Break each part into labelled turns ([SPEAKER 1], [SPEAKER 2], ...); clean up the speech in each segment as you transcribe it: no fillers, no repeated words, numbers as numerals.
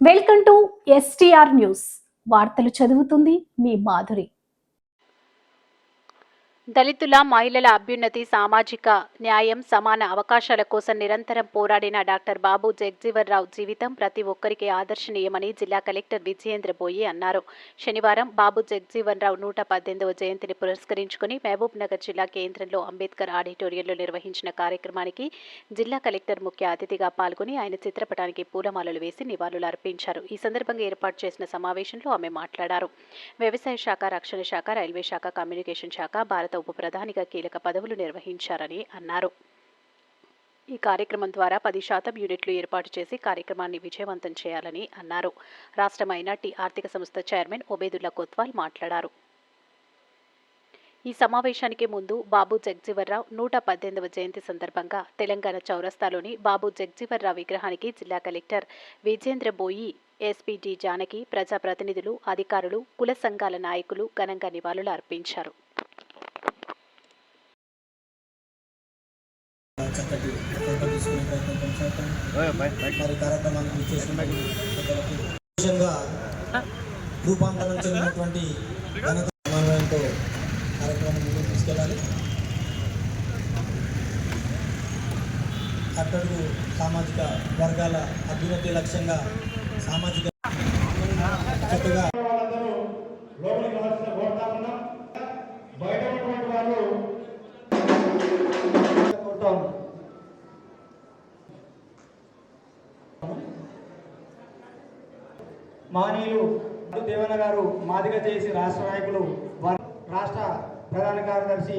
[SPEAKER 1] Welcome to STR news. వార్తలు చదువుతుంది మీ మాధురి.
[SPEAKER 2] దళితుల మహిళల అభ్యున్నతి, సామాజిక న్యాయం, సమాన అవకాశాల కోసం నిరంతరం పోరాడిన డాక్టర్ బాబు జగ్జీవన్రావు జీవితం ప్రతి ఒక్కరికి ఆదర్శనీయమని జిల్లా కలెక్టర్ విజయేంద్ర బోయి అన్నారు. శనివారం బాబు జగ్జీవన్రావు 118వ జయంతిని పురస్కరించుకుని మహబూబ్ నగర్ జిల్లా కేంద్రంలో అంబేద్కర్ ఆడిటోరియంలో నిర్వహించిన కార్యక్రమానికి జిల్లా కలెక్టర్ ముఖ్య అతిథిగా పాల్గొని ఆయన చిత్రపటానికి పూలమాలలు వేసి నివాళులు అర్పించారు. ఈ సందర్భంగా ఏర్పాటు చేసిన సమావేశంలో ఆమె మాట్లాడారు. వ్యవసాయ శాఖ, రక్షణ శాఖ, రైల్వే శాఖ, కమ్యూనికేషన్ శాఖ, భారత ఉప ప్రధానిగా కీలక పదవులు నిర్వహించారని అన్నారు. ఈ కార్యక్రమం ద్వారా 10% యూనిట్లు ఏర్పాటు చేసి కార్యక్రమాన్ని విజయవంతం చేయాలని అన్నారు. రాష్ట్ర మైనార్టీ ఆర్థిక సంస్థ చైర్మన్ ఒబేదుల్లా కొత్వాల్ మాట్లాడారు. ఈ సమావేశానికి ముందు బాబు జగ్జీవన్రావు 118వ జయంతి సందర్భంగా తెలంగాణ చౌరస్తాలోని బాబు జగ్జీవన్రావు విగ్రహానికి జిల్లా కలెక్టర్ విజయేంద్ర బోయి, ఎస్పీ డి జానకి, ప్రజాప్రతినిధులు, అధికారులు, కుల సంఘాల నాయకులు ఘనంగా నివాళులు అర్పించారు.
[SPEAKER 3] చక్కటి ఫోటో తీసుకునే ప్రయత్నం కొనసాగుతాం. మరి కార్యక్రమానికి విశేషంగా రూపాంతరం చెందినటువంటి ఘనత సమన్వయంతో కార్యక్రమం ముందుకు తీసుకెళ్ళాలి. అట్టడుగు సామాజిక వర్గాల అభ్యున్నతి లక్ష్యంగా సామాజిక చక్కగా
[SPEAKER 4] మానీయులు దేవన్న గారు మాదిగ చేసి రాష్ట్ర నాయకులు, రాష్ట్ర ప్రధాన కార్యదర్శి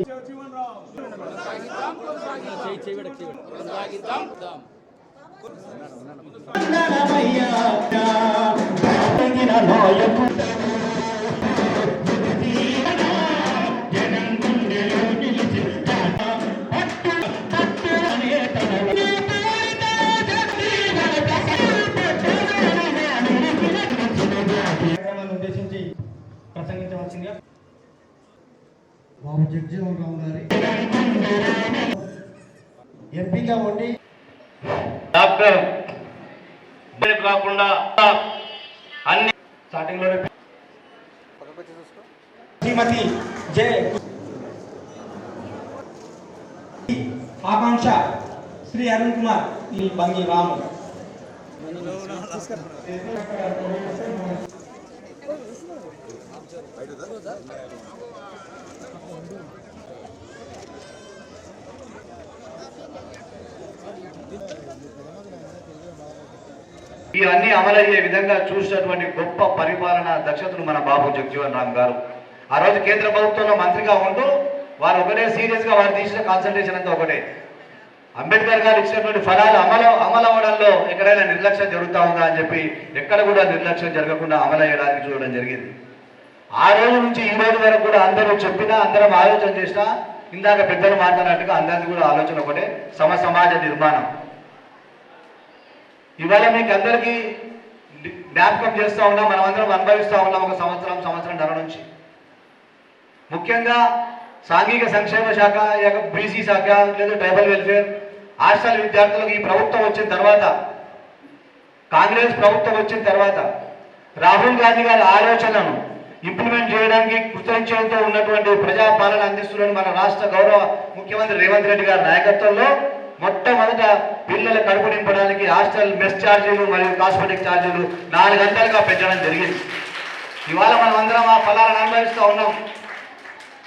[SPEAKER 4] ఉద్దేశించి ప్రసంగించవలసిందిగా
[SPEAKER 3] బాబు జగ్జీవన్రావు గారి ఎంపీగా ఉండి
[SPEAKER 5] డాక్టర్ కాకుండా అన్ని
[SPEAKER 4] స్టార్టింగ్ లో శ్రీమతి జే ఆకాంక్ష, శ్రీ అరుణ్ కుమార్, ఈ బంగి రాము
[SPEAKER 5] ఇవన్నీ అమలయ్యే విధంగా చూసినటువంటి గొప్ప పరిపాలన దక్షతను మన బాబు జగ్జీవన్రామ్ గారు. ఆ రోజు కేంద్ర ప్రభుత్వంలో మంత్రిగా ఉంటూ వారు ఒకటే సీరియస్గా వారు తీసిన కాన్సన్ట్రేషన్ అంతా ఒకటే. అంబేద్కర్ గారు ఇచ్చినటువంటి ఫలాలు అమలు అవ్వడంలో ఎక్కడైనా నిర్లక్ష్యం జరుగుతూ ఉందా అని చెప్పి ఎక్కడ కూడా నిర్లక్ష్యం జరగకుండా అమలయ్యడానికి చూడడం జరిగింది. ఆ రోజు నుంచి ఈ రోజు వరకు కూడా అందరూ చెప్పినా, అందరం ఆలోచన చేసినా, ఇందాక పెద్దలు మాట్లాడినట్టుగా అందరికీ కూడా ఆలోచన ఒకటే, సమాజ నిర్మాణం. ఇవాళ మీకు అందరికీ జ్ఞాపకం చేస్తూ ఉన్నాం, మనం అందరం అనుభవిస్తూ ఉన్నాం ఒక సంవత్సరం నుంచి. ముఖ్యంగా సాంఘిక సంక్షేమ శాఖ, బీసీ శాఖ లేదా ట్రైబల్ వెల్ఫేర్, హాస్టల్ విద్యార్థులకు ఈ ప్రభుత్వం వచ్చిన తర్వాత, కాంగ్రెస్ ప్రభుత్వం వచ్చిన తర్వాత రాహుల్ గాంధీ గారి ఆలోచనను ఇంప్లిమెంట్ చేయడానికి కృతజ్ఞతతో ఉన్నటువంటి ప్రజాపాలన అందిస్తున్న మన రాష్ట్ర గౌరవ ముఖ్యమంత్రి రేవంత్ రెడ్డి గారి నాయకత్వంలో మొట్టమొదట పిల్లల కడుపు నింపడానికి హాస్టల్ మెస్ ఛార్జీలు మరియు కాస్మెటిక్ ఛార్జీలు 4 గంటలుగా పెంచడం జరిగింది. ఇవాళ మనం అందరం ఆ ఫలాలను అనుభవిస్తూ ఉన్నాం.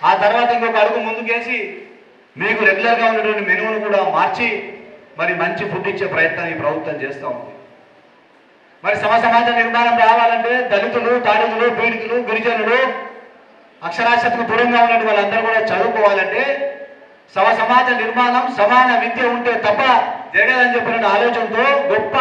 [SPEAKER 5] ఆ తర్వాత ఇంకొక అడుగు ముందుకేసి మీకు రెగ్యులర్గా ఉన్నటువంటి మెనువును కూడా మార్చి మరి మంచి ఫుడ్ ఇచ్చే ప్రయత్నం ఈ ప్రభుత్వం చేస్తూ ఉంది. మరి సమాజ నిర్మాణం రావాలంటే దళితులు, తాడితులు, పీడితులు, గిరిజనులు, అక్షరాస్యతకు దూరంగా ఉన్నటువంటి వాళ్ళందరూ కూడా చదువుకోవాలంటే సమాజ నిర్మాణం, సమాన విద్య ఉంటే తప్ప జరగదని చెప్పిన ఆలోచనతో, గొప్ప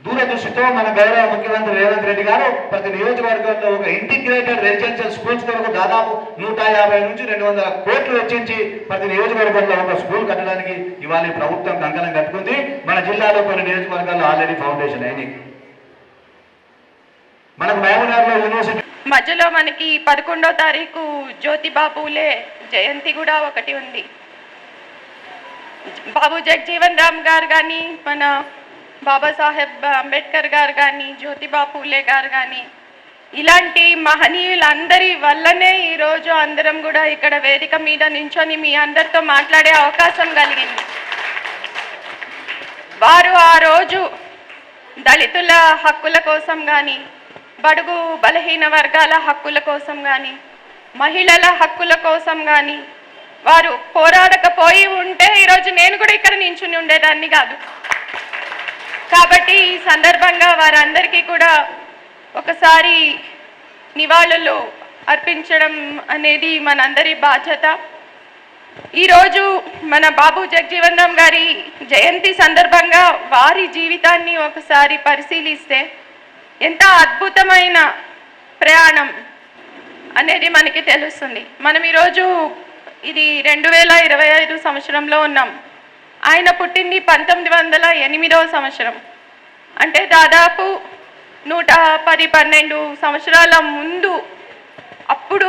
[SPEAKER 5] దూరదృష్టితో మన గౌరవ ముఖ్యమంత్రి రేవంత్ రెడ్డి గారు ప్రతి నియోజకవర్గంలో ఒక ఇంటిగ్రేటెడ్ రెసిడెన్షియల్ స్కూల్స్ కొరకు దాదాపు 150 నుంచి 200 కోట్లు వెచ్చించి ప్రతి నియోజకవర్గంలో ఒక స్కూల్ కట్టడానికి ఇవాళ ప్రభుత్వం కంకణం కట్టుకుంది. మన జిల్లాలో కొన్ని నియోజకవర్గాల్లో ఆల్రెడీ ఫౌండేషన్ అయినాయి. మనకు మహబూబ్నగర్లో యూనివర్సిటీ
[SPEAKER 6] మధ్యలో మనకి 11వ తారీఖు జ్యోతిబా పూలే జయంతి కూడా ఒకటి ఉంది. బాబు జగ్జీవన్రామ్ గారు కానీ, మన బాబాసాహెబ్ అంబేద్కర్ గారు కానీ, జ్యోతిబా పూలే గారు కానీ, ఇలాంటి మహనీయులందరి వల్లనే ఈరోజు అందరం కూడా ఇక్కడ వేదిక మీద నించొని మీ అందరితో మాట్లాడే అవకాశం కలిగింది. వారు ఆ రోజు దళితుల హక్కుల కోసం కానీ, బడుగు బలహీన వర్గాల హక్కుల కోసం కానీ, మహిళల హక్కుల కోసం కానీ వారు పోరాడకపోయి ఉంటే ఈరోజు నేను కూడా ఇక్కడ నించుని ఉండేదాన్ని కాదు. కాబట్టి ఈ సందర్భంగా వారందరికీ కూడా ఒకసారి నివాళులు అర్పించడం అనేది మనందరి బాధ్యత. ఈరోజు మన బాబు జగజీవన్ రామ్ గారి జయంతి సందర్భంగా వారి జీవితాన్ని ఒకసారి పరిశీలిస్తే ఎంత అద్భుతమైన ప్రయాణం అనేది మనకి తెలుస్తుంది. మనం ఈరోజు ఇది 2025 సంవత్సరంలో ఉన్నాం. ఆయన పుట్టింది 1908వ సంవత్సరం. అంటే దాదాపు 110-12 సంవత్సరాల ముందు. అప్పుడు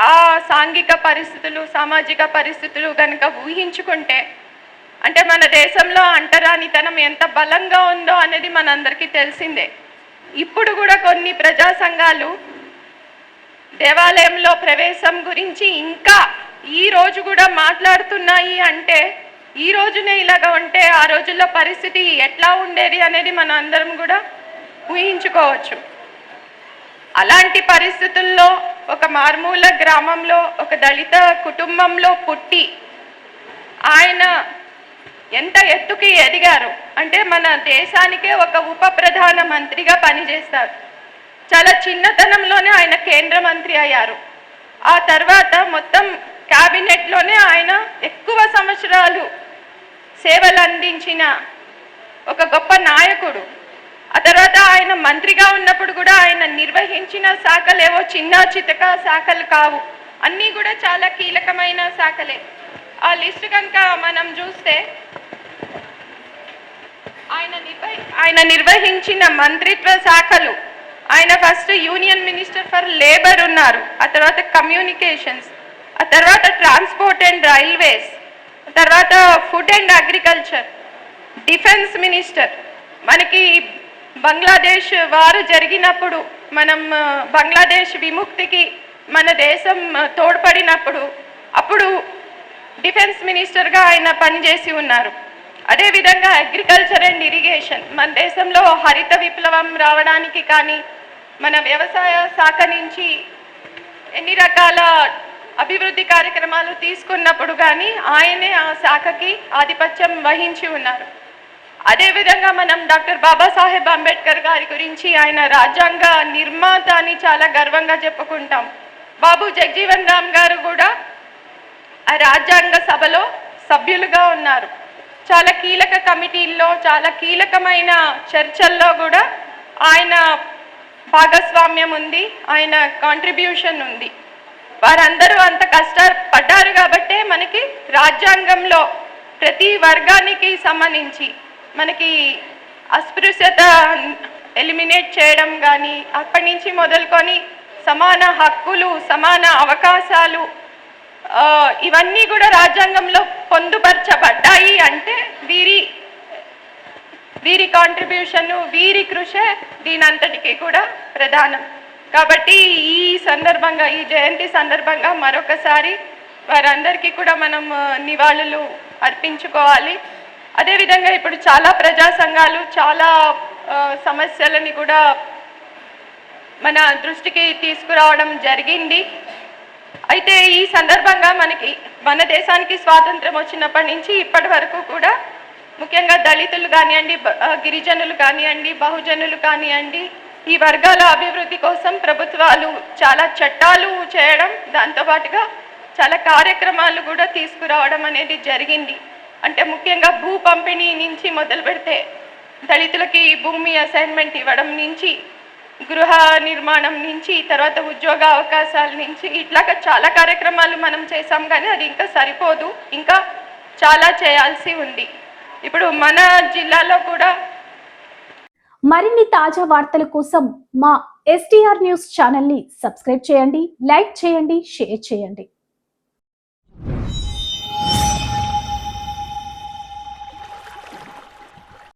[SPEAKER 6] ఆ సాంఘిక పరిస్థితులు, సామాజిక పరిస్థితులు కనుక ఊహించుకుంటే, అంటే మన దేశంలో అంటరానితనం ఎంత బలంగా ఉందో అనేది మనందరికీ తెలిసిందే. ఇప్పుడు కూడా కొన్ని ప్రజా సంఘాలు దేవాలయంలో ప్రవేశం గురించి ఇంకా ఈ రోజు కూడా మాట్లాడుతున్నాయి. అంటే ఈ రోజునే ఇలాగా ఉంటే ఆ రోజుల్లో పరిస్థితి ఎట్లా ఉండేది అనేది మనం అందరం కూడా ఊహించుకోవచ్చు. అలాంటి పరిస్థితుల్లో ఒక మారుమూల గ్రామంలో ఒక దళిత కుటుంబంలో పుట్టి ఆయన ఎంత ఎత్తుకి ఎదిగారు అంటే మన దేశానికే ఒక ఉప ప్రధాన మంత్రిగా పనిచేస్తారు. చాలా చిన్నతనంలోనే ఆయన కేంద్ర మంత్రి అయ్యారు. ఆ తర్వాత మొత్తం క్యాబినెట్లోనే ఆయన ఎక్కువ సంవత్సరాలు సేవలు అందించిన ఒక గొప్ప నాయకుడు. ఆ తర్వాత ఆయన మంత్రిగా ఉన్నప్పుడు కూడా ఆయన నిర్వహించిన శాఖలు ఏవో చిన్న చితక శాఖలు కావు, అన్నీ కూడా చాలా కీలకమైన శాఖలే. ఆ లిస్టు కనుక మనం చూస్తే ఆయన నిర్వహించిన మంత్రిత్వ శాఖలు, ఆయన first union minister for labour ఉన్నారు, ఆ తర్వాత కమ్యూనికేషన్స్, ఆ తర్వాత ట్రాన్స్పోర్ట్ అండ్ రైల్వేస్, ఆ తర్వాత food and agriculture, defence minister. మనకి బంగ్లాదేశ్ వారు జరిగినప్పుడు మనం బంగ్లాదేశ్ విముక్తికి మన దేశం తోడ్పడినప్పుడు అప్పుడు డిఫెన్స్ మినిస్టర్గా ఆయన పనిచేసి ఉన్నారు. అదేవిధంగా అగ్రికల్చర్ అండ్ ఇరిగేషన్, మన దేశంలో హరిత విప్లవం రావడానికి కానీ మన వ్యవసాయ శాఖ నుంచి ఎన్ని రకాల అభివృద్ధి కార్యక్రమాలు తీసుకున్నప్పుడు కానీ ఆయనే ఆ శాఖకి ఆధిపత్యం వహించి ఉన్నారు. అదేవిధంగా మనం డాక్టర్ బాబాసాహెబ్ అంబేద్కర్ గారి గురించి ఆయన రాజ్యాంగ నిర్మాత అని చాలా గర్వంగా చెప్పుకుంటాం. బాబు జగజీవన్ రామ్ గారు కూడా ఆ రాజ్యాంగ సభలో సభ్యులుగా ఉన్నారు. చాలా కీలక కమిటీల్లో, చాలా కీలకమైన చర్చల్లో కూడా ఆయన భాగస్వామ్యం ఉంది, ఆయన కాంట్రిబ్యూషన్ ఉంది. వారందరూ అంత కష్టపడ్డారు కాబట్టే మనకి రాజ్యాంగంలో ప్రతి వర్గానికి సంబంధించి మనకి అస్పృశ్యత ఎలిమినేట్ చేయడం కానీ అప్పటి నుంచి మొదలుకొని సమాన హక్కులు, సమాన అవకాశాలు ఇవన్నీ కూడా రాజ్యాంగంలో పొందుపరచబడ్డాయి. అంటే వీరి కాంట్రిబ్యూషన్, వీరి కృషే దీనంతటికీ కూడా ప్రధానం. కాబట్టి ఈ సందర్భంగా, ఈ జయంతి సందర్భంగా మరొకసారి వారందరికీ కూడా మనం నివాళులు అర్పించుకోవాలి. అదేవిధంగా ఇప్పుడు చాలా ప్రజా సంఘాలు చాలా సమస్యలని కూడా మన దృష్టికి తీసుకురావడం జరిగింది. అయితే ఈ సందర్భంగా మన దేశానికి స్వాతంత్రం వచ్చినప్పటి నుంచి ఇప్పటి వరకు కూడా ముఖ్యంగా దళితులు కానివ్వండి, గిరిజనులు కానివ్వండి, బహుజనులు కానివ్వండి, ఈ వర్గాల అభివృద్ధి కోసం ప్రభుత్వాలు చాలా చట్టాలు చేయడం, దాంతోపాటుగా చాలా కార్యక్రమాలు కూడా తీసుకురావడం అనేది జరిగింది. అంటే ముఖ్యంగా భూ పంపిణీ నుంచి మొదలు పెడితే దళితులకి భూమి అసైన్మెంట్ ఇవ్వడం నుంచి, గృహ నిర్మాణం నుంచి, తర్వాత ఉద్యోగ అవకాశాల నుంచి, ఇట్లాగా చాలా కార్యక్రమాలు మనం చేసాం. కానీ అది ఇంకా సరిపోదు, ఇంకా చాలా చేయాల్సి ఉంది. ఇప్పుడు మన జిల్లాలో కూడా
[SPEAKER 1] మరిన్ని తాజా వార్తల కోసం మా STR న్యూస్ ఛానల్ ని సబ్స్క్రైబ్ చేయండి, లైక్ చేయండి, షేర్ చేయండి.